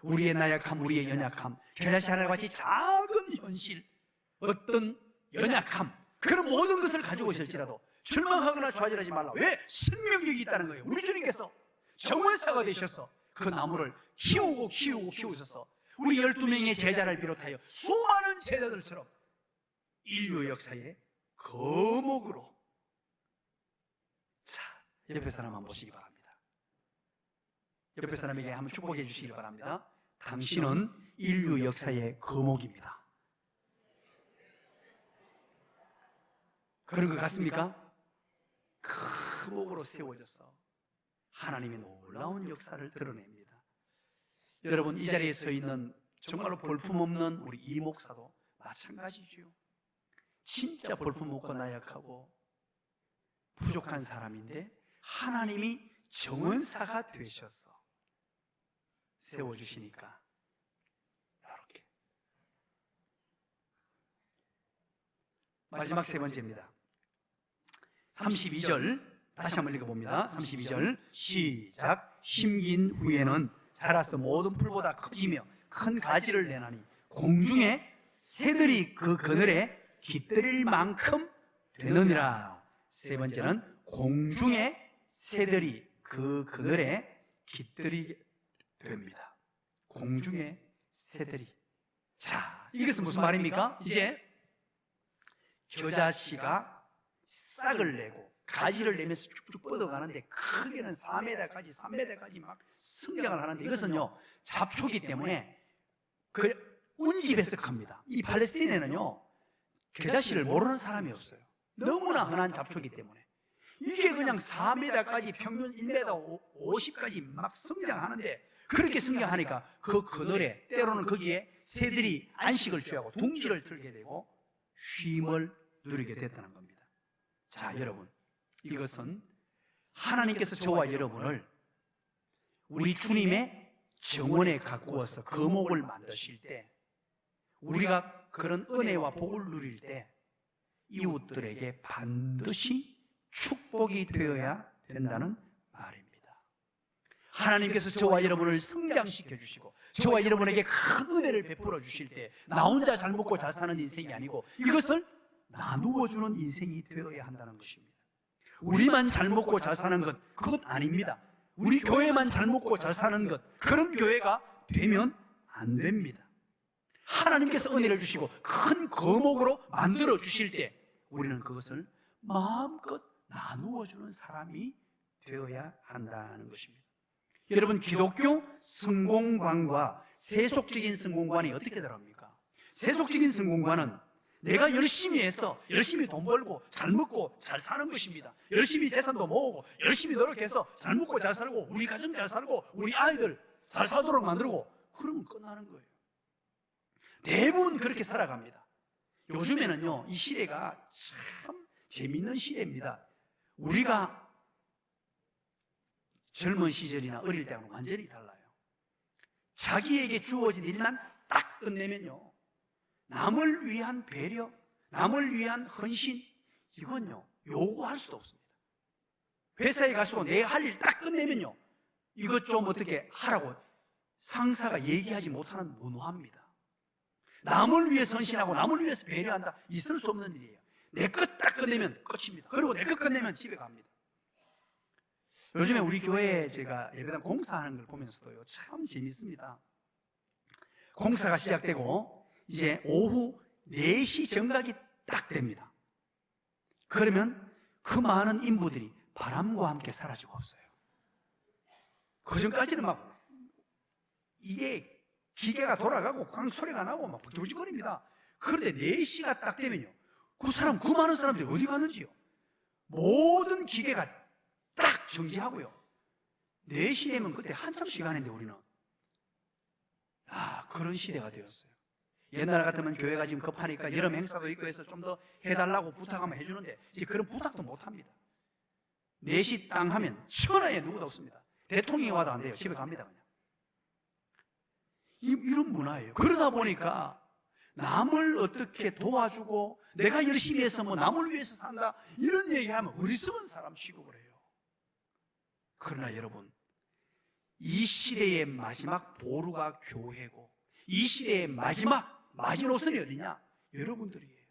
우리의 나약함, 우리의 연약함, 겨자씨 하나같이 작은 현실, 어떤 연약함, 그런 모든 것을 가지고 있을지라도 절망하거나 좌절하지 말라. 왜? 생명력이 있다는 거예요. 우리 주님께서 정원사가 되셔서 그 나무를 키우셔서 우리 12명의 제자를 비롯하여 수많은 제자들처럼 인류 역사의 거목으로. 자, 옆에 사람 한번 보시기 바랍니다. 옆에 사람에게 한번 축복해 주시기 바랍니다. 당신은 인류 역사의 거목입니다. 그런 것 같습니까? 거목으로 세워져서 하나님의 놀라운 역사를 드러냅니다. 여러분, 이 자리에 서 있는 정말로 볼품없는 우리 이 목사도 마찬가지죠. 진짜 볼품없고 나약하고 부족한 사람인데 하나님이 정원사가 되셔서 세워주시니까 이렇게. 마지막 세 번째입니다. 32절 다시 한번 읽어봅니다. 32절 시작. 심긴 후에는 자라서 모든 풀보다 커지며 큰 가지를 내나니 공중에 새들이 그 그늘에 깃들일 만큼 되느니라. 세 번째는 공중에 새들이 그 그늘에 깃들이게 됩니다. 공중에 새들이. 자, 이것은 무슨 말입니까? 이제 겨자씨가 싹을 내고 가지를 내면서 쭉쭉 뻗어가는데 크게는 4m까지 3m까지 막 성장을 하는데, 이것은요 잡초기 때문에 그 운집에서 큽니다. 이 팔레스틴에는요 겨자씨를 모르는 사람이 없어요. 너무나 흔한 잡초기 때문에 이게 그냥 4m까지 평균 1m 50까지 막 성장하는데, 그렇게 성장하니까 그 그늘에 때로는 거기에 새들이 안식을 취하고 둥지를 틀게 되고 쉼을 누리게 됐다는 겁니다. 자, 여러분, 이것은 하나님께서 저와 여러분을 우리 주님의 정원에 가꾸어서 거목을 만드실 때, 우리가 그런 은혜와 복을 누릴 때 이웃들에게 반드시 축복이 되어야 된다는 말입니다. 하나님께서 저와 여러분을 성장시켜 주시고 저와 여러분에게 큰 은혜를 베풀어 주실 때 나 혼자 잘 먹고 잘 사는 인생이 아니고 이것을 나누어 주는 인생이 되어야 한다는 것입니다. 우리만 잘 먹고 잘 사는 것, 그건 아닙니다. 우리 교회만 잘 먹고 잘 사는 것, 그런 교회가 되면 안 됩니다. 하나님께서 은혜를 주시고 큰 거목으로 만들어 주실 때 우리는 그것을 마음껏 나누어 주는 사람이 되어야 한다는 것입니다. 여러분, 기독교 성공관과 세속적인 성공관이 어떻게 다릅니까? 세속적인 성공관은 내가 열심히 해서 열심히 돈 벌고 잘 먹고 잘 사는 것입니다. 열심히 재산도 모으고 열심히 노력해서 잘 먹고 잘 살고 우리 가정 잘 살고 우리 아이들 잘 살도록 만들고 그러면 끝나는 거예요. 대부분 그렇게 살아갑니다. 요즘에는요, 이 시대가 참 재밌는 시대입니다. 우리가 젊은 시절이나 어릴 때하고는 완전히 달라요. 자기에게 주어진 일만 딱 끝내면요, 남을 위한 배려, 남을 위한 헌신, 이건요 요구할 수도 없습니다. 회사에 가서 내 할 일 딱 끝내면요, 이것 좀 어떻게 하라고 상사가 얘기하지 못하는 무노합니다. 남을 위해서 헌신하고 남을 위해서 배려한다, 있을 수 없는 일이에요. 내 것 딱 끝내면 끝입니다. 그리고 내 것 끝내면 집에 갑니다. 요즘에 우리 교회에 제가 예배당 공사하는 걸 보면서도요, 참 재밌습니다. 공사가 시작되고 이제 오후 4시 정각이 딱 됩니다. 그러면 그 많은 인부들이 바람과 함께 사라지고 없어요. 그 전까지는 막 이게 기계가 돌아가고 광 소리가 나고 막 부지거립니다. 그런데 4시가 딱 되면요, 그 많은 사람들이 어디 갔는지요? 모든 기계가 딱 정지하고요. 4시 되면 그때 한참 시간인데 우리는 그런 시대가 되었어요. 옛날 같으면 교회가 지금 급하니까 여름 행사도 있고 해서 좀 더 해달라고 부탁하면 해주는데 이제 그런 부탁도 못합니다. 4시 땅 하면 천하에 누구도 없습니다. 대통령이 와도 안 돼요. 집에 갑니다 그냥. 이런 문화예요. 그러다 보니까 남을 어떻게 도와주고 내가 열심히 해서 뭐 남을 위해서 산다 이런 얘기하면 어리석은 사람 취급을 해요. 그러나 여러분, 이 시대의 마지막 보루가 교회고 이 시대의 마지막 마지노선이 어디냐? 여러분들이에요.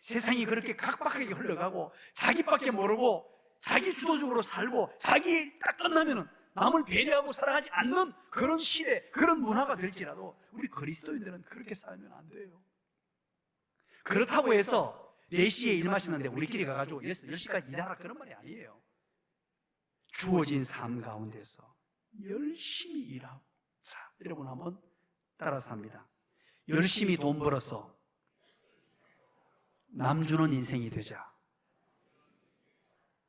세상이 그렇게 각박하게 흘러가고 자기밖에 모르고 자기 주도적으로 살고 자기 일 딱 끝나면 남을 배려하고 사랑하지 않는 그런 시대, 그런 문화가 될지라도 우리 그리스도인들은 그렇게 살면 안 돼요. 그렇다고 해서 4시에 일 마시는데 우리끼리 가가지고 10시까지 일하라 그런 말이 아니에요. 주어진 삶 가운데서 열심히 일하고, 자, 여러분 한번 따라서 합니다. 열심히 돈 벌어서 남 주는 인생이 되자.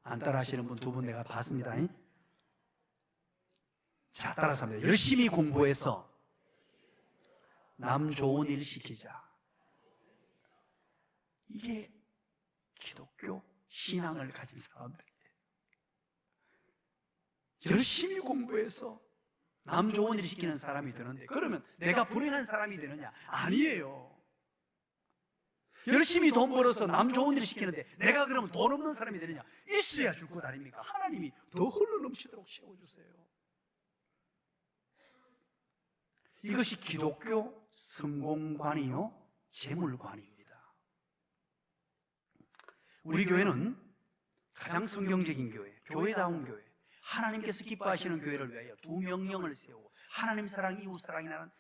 안 따라 하시는 분 2분 내가 봤습니다. 자, 따라서 합니다. 열심히 공부해서 남 좋은 일 시키자. 이게 기독교 신앙을 가진 사람들이에요. 열심히 공부해서 남 좋은 일 시키는 사람이 되는데 그러면 내가 불행한 사람이 되느냐? 아니에요. 열심히 돈 벌어서 남 좋은 일 시키는데 내가 그러면 돈 없는 사람이 되느냐? 있어야 줄 것 아닙니까? 하나님이 더 흘러넘치도록 채워주세요. 이것이 기독교 성공관이요 재물관입니다. 우리 교회는 가장 성경적인 교회, 교회다운 교회, 하나님께서 기뻐하시는 교회를 위하여 2명령을 세우고 하나님 사랑, 이웃 사랑이라는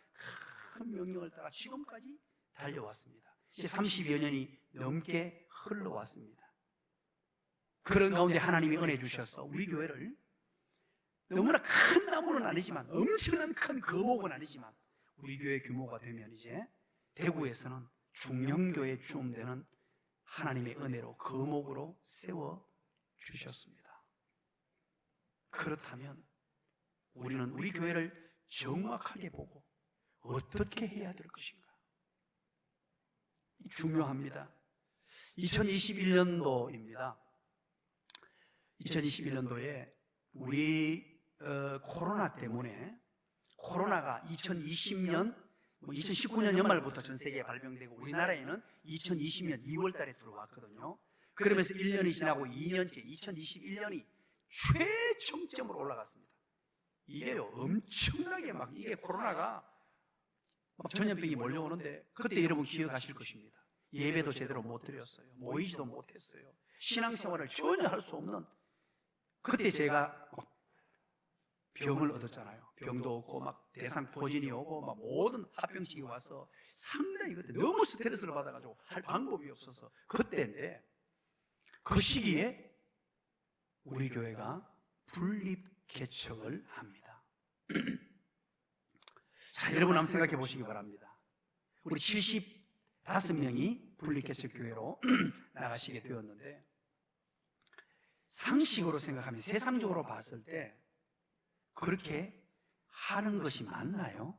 큰 명령을 따라 지금까지 달려왔습니다. 이제 30여 년이 넘게 흘러왔습니다. 그런 가운데 하나님이 은혜 주셔서 우리 교회를 너무나 큰 나무는 아니지만 엄청난 큰 거목은 아니지만 우리 교회 규모가 되면 이제 대구에서는 중형교회쯤 되는 하나님의 은혜로 거목으로 세워주셨습니다. 그렇다면 우리는 우리 교회를 정확하게 보고 어떻게 해야 될 것인가? 중요합니다. 2021년도입니다. 2021년도에 우리 코로나 때문에 코로나가 2020년 2019년 연말부터 전 세계에 발병되고 우리나라에는 2020년 2월 달에 들어왔거든요. 그러면서 1년이 지나고 2년째 2021년이 최정점으로 올라갔습니다. 이게요, 엄청나게 막 이게 코로나가 막 전염병이 몰려오는데, 그때 여러분 기억하실 것입니다. 예배도 제대로 못 드렸어요. 모이지도 못했어요. 신앙생활을 전혀 할 수 없는, 그때 제가 막 병을 얻었잖아요. 병도 없고 막 대상포진이 오고 막 모든 합병증이 와서 상당히 그때 너무 스트레스를 받아가지고 할 방법이 없어서 그때인데, 그 시기에 우리 교회가 분립 개척을 합니다. 자, 여러분 한번 생각해 보시기 바랍니다. 우리 75명이 분립 개척 교회로 나가시게 되었는데, 상식으로 생각하면, 세상적으로 봤을 때 그렇게 하는 것이 맞나요?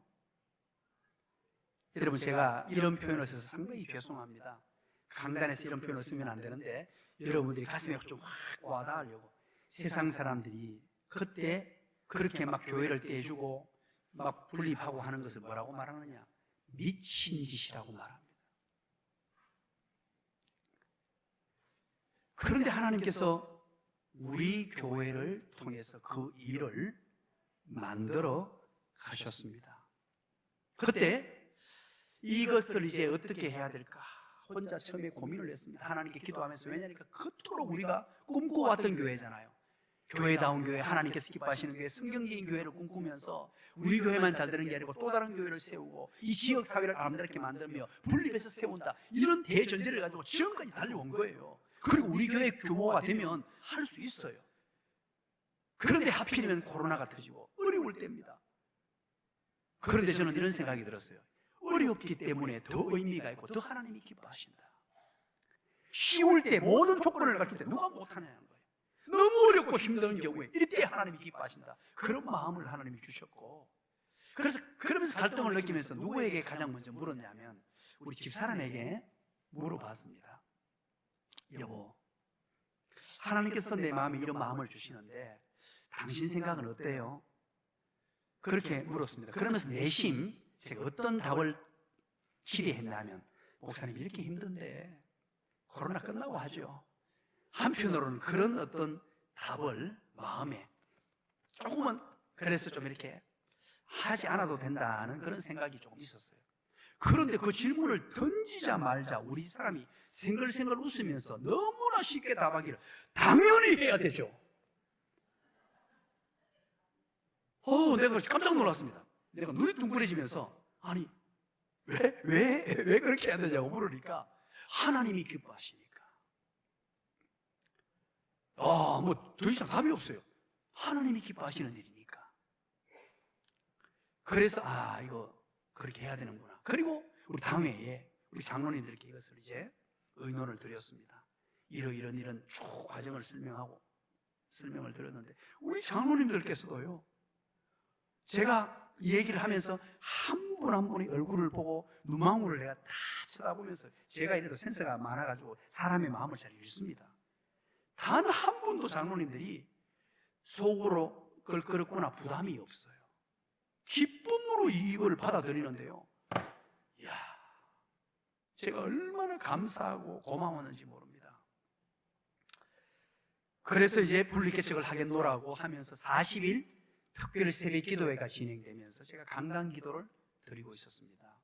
여러분, 제가 이런 표현을 써서 상당히 죄송합니다. 강단에서 이런 표현을 쓰면 안 되는데, 여러분들이 가슴에 좀 확 와닿으려고, 세상 사람들이 그때 그렇게 막 교회를 떼주고 막 분립하고 하는 것을 뭐라고 말하느냐? 미친 짓이라고 말합니다. 그런데 하나님께서 우리 교회를 통해서 그 일을 만들어 가셨습니다. 그때 이것을 이제 어떻게 해야 될까? 혼자 처음에 고민을 했습니다. 하나님께 기도하면서. 왜냐하니까 그토록 우리가 꿈꿔왔던 교회잖아요. 교회다운 교회, 하나님께서 기뻐하시는 교회, 성경적인 교회를 꿈꾸면서 우리 교회만 잘 되는 게 아니고 또 다른 교회를 세우고 이 지역 사회를 아름답게 만들며 분립해서 세운다, 이런 대전제를 가지고 지금까지 달려온 거예요. 그리고 우리 교회 규모가 되면 할 수 있어요. 그런데 하필이면 코로나가 터지고 어려울 때입니다. 그런데 저는 이런 생각이 들었어요. 어렵기 때문에 더 의미가 있고 더 하나님이 기뻐하신다. 쉬울 때, 모든 조건을 갖출 때 누가 못하냐는 거예요. 너무 어렵고 힘든 경우에 이때 하나님이 기뻐하신다. 그런 마음을 하나님이 주셨고, 그러면서 갈등을 느끼면서 누구에게 가장 먼저 물었냐면 우리 집사람에게 물어봤습니다. 여보, 하나님께서 내 마음에 이런 마음을 주시는데 당신 생각은 어때요? 그렇게 물었습니다. 그러면서 내심 제가 어떤 답을 기대했냐면, 목사님 이렇게 힘든데 코로나 끝나고 하죠. 한편으로는 그런 어떤 답을 마음에 조금은, 그래서 좀 이렇게 하지 않아도 된다는 그런 생각이 조금 있었어요. 그런데 그 질문을 던지자마자 우리 사람이 생글생글 웃으면서 너무나 쉽게 답하기를, 당연히 해야 되죠. 내가 깜짝 놀랐습니다. 내가 눈이 둥그레지면서, 아니 왜 그렇게 해야 되냐고 물으니까 하나님이 기뻐하시니까. 뭐 더 이상 답이 없어요. 하나님이 기뻐하시는 일이니까. 그래서 이거 그렇게 해야 되는구나. 그리고 우리 당회에 우리 장로님들께 이것을 이제 의논을 드렸습니다. 이런 쭉 과정을 설명을 드렸는데, 우리 장로님들께서도요, 제가 이 얘기를 하면서 한 분 한 분의 얼굴을 보고 눈망울을 내가 다 쳐다보면서, 제가 이래도 센스가 많아가지고 사람의 마음을 잘 읽습니다. 단 한 분도 장로님들이 속으로 껄끄럽거나 부담이 없어요. 기쁨으로 이걸 받아들이는데요, 이야, 제가 얼마나 감사하고 고마웠는지 모릅니다. 그래서 이제 분리개척을 하겠노라고 하면서 40일 특별 새벽 기도회가 진행되면서 제가 강단 기도를 드리고 있었습니다.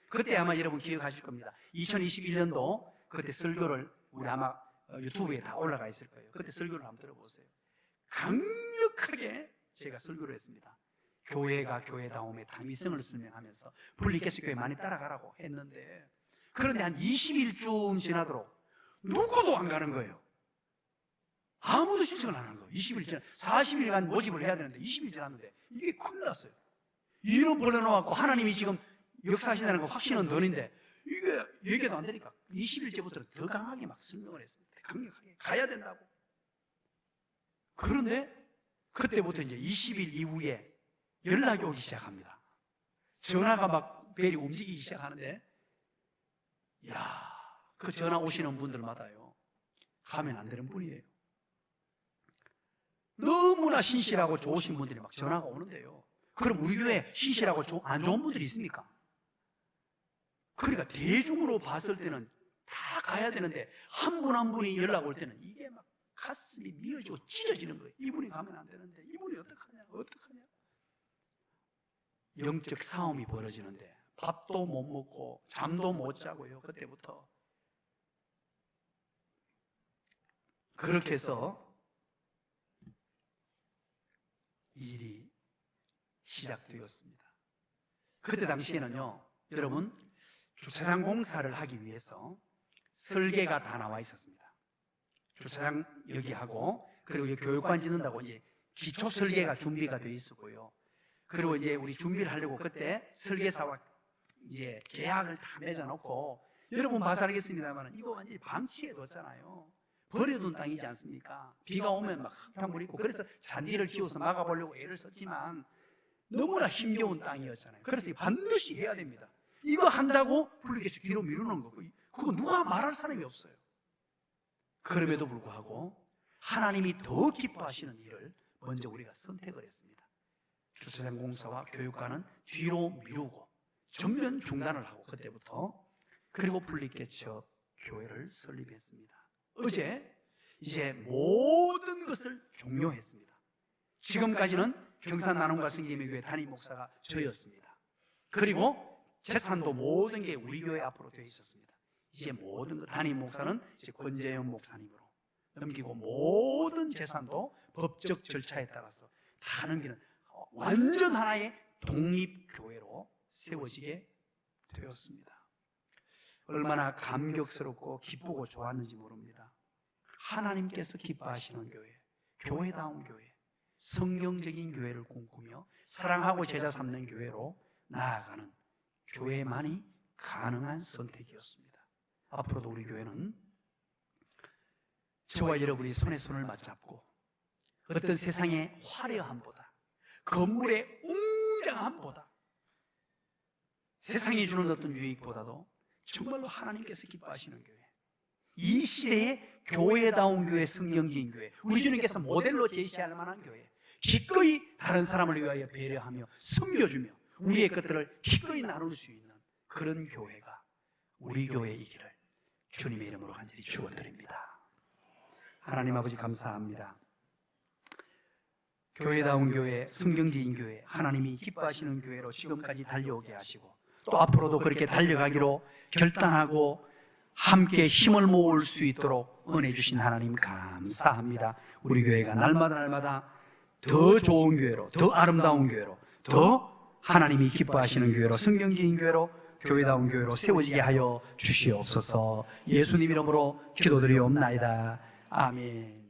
그때 아마 여러분 기억하실 겁니다. 2021년도 그때 설교를, 우리 아마 유튜브에 다 올라가 있을 거예요. 그때 설교를 한번 들어보세요. 강력하게 제가 설교를 했습니다. 교회가 교회다움의 당위성을 설명하면서 분리개척 교회 많이 따라가라고 했는데, 그런데 한 20일쯤 지나도록 누구도 안 가는 거예요. 아무도 신청을 안 하는 거예요. 20일 지나, 40일간 모집을 해야 되는데 20일 지났는데 이게 큰일 났어요. 이름 벌려놓고 하나님이 지금 역사하신다는 거 확신은 드는데 이게 얘기도 안 되니까 20일째부터는 더 강하게 막 설명을 했습니다. 강력하게 가야 된다고. 그런데 그때부터 이제 20일 이후에 연락이 오기 시작합니다. 전화가 막 벨이 움직이기 시작하는데, 그 전화 오시는 분들마다요, 가면 안 되는 분이에요. 너무나 신실하고 좋으신 분들이 막 전화가 오는데요, 그럼 우리 교회에 신실하고 안 좋은 분들이 있습니까? 그러니까 대중으로 봤을 때는 다 가야 되는데 한 분 한 분이 연락 올 때는 이게 막 가슴이 미어지고 찢어지는 거예요. 이분이 가면 안 되는데 이분이 어떡하냐. 영적 싸움이 벌어지는데 밥도 못 먹고 잠도 못 자고요. 그때부터 그렇게 해서 일이 시작되었습니다. 그때 당시에는요, 여러분, 주차장 공사를 하기 위해서 설계가 다 나와 있었습니다. 주차장 여기 하고, 그리고 교육관 짓는다고 이제 기초 설계가 준비가 되어 있었고요. 그리고 이제 우리 준비를 하려고 그때 설계사와 이제 계약을 다 맺어놓고, 여러분 봐서 알겠습니다만 이거 완전히 방치해뒀잖아요. 버려둔 땅이지 않습니까? 비가 오면 막 흙탕물 있고, 그래서 잔디를 키워서 막아보려고 애를 썼지만 너무나 힘겨운 땅이었잖아요. 그래서 반드시 해야 됩니다. 이거 한다고 불리게씩 뒤로 미루는 거, 그거 누가 말할 사람이 없어요. 그럼에도 불구하고 하나님이 더 기뻐하시는 일을 먼저 우리가 선택을 했습니다. 주차장 공사와 교육관은 뒤로 미루고 전면 중단을 하고, 그때부터 그리고 분리개척 교회를 설립했습니다. 어제 이제 모든 것을 종료했습니다. 지금까지는 경산나눔과 성김의 교회 담임 목사가 저였습니다. 그리고 재산도 모든 게 우리 교회 앞으로 되어 있었습니다. 이제 모든 것, 담임 목사는 이제 권재현 목사님으로 넘기고, 모든 재산도 법적 절차에 따라서 다 넘기는 완전 하나의 독립교회로 세워지게 되었습니다. 얼마나 감격스럽고 기쁘고 좋았는지 모릅니다. 하나님께서 기뻐하시는 교회, 교회다운 교회, 성경적인 교회를 꿈꾸며 사랑하고 제자 삼는 교회로 나아가는 교회만이 가능한 선택이었습니다. 앞으로도 우리 교회는 저와 여러분이 손에 손을 맞잡고 어떤 세상의 화려함보다, 건물의 웅장함보다, 세상이 주는 어떤 유익보다도 정말로 하나님께서 기뻐하시는 교회, 이 시대의 교회다운 교회, 성경적인 교회, 우리 주님께서 모델로 제시할 만한 교회, 기꺼이 다른 사람을 위하여 배려하며 섬겨주며 우리의 것들을 기꺼이 나눌 수 있는 그런 교회가 우리 교회이기를 주님의 이름으로 간절히 축원드립니다. 하나님 아버지 감사합니다. 교회다운 교회, 성경적인 교회, 하나님이 기뻐하시는 교회로 지금까지 달려오게 하시고, 또 앞으로도 그렇게 달려가기로 결단하고 함께 힘을 모을 수 있도록 은혜 주신 하나님 감사합니다. 우리 교회가 날마다 더 좋은 교회로, 더 아름다운 교회로, 더 하나님이 기뻐하시는 교회로, 성경적인 교회로, 교회다운 교회로 세워지게 하여 주시옵소서. 예수님 이름으로 기도드리옵나이다. 아멘.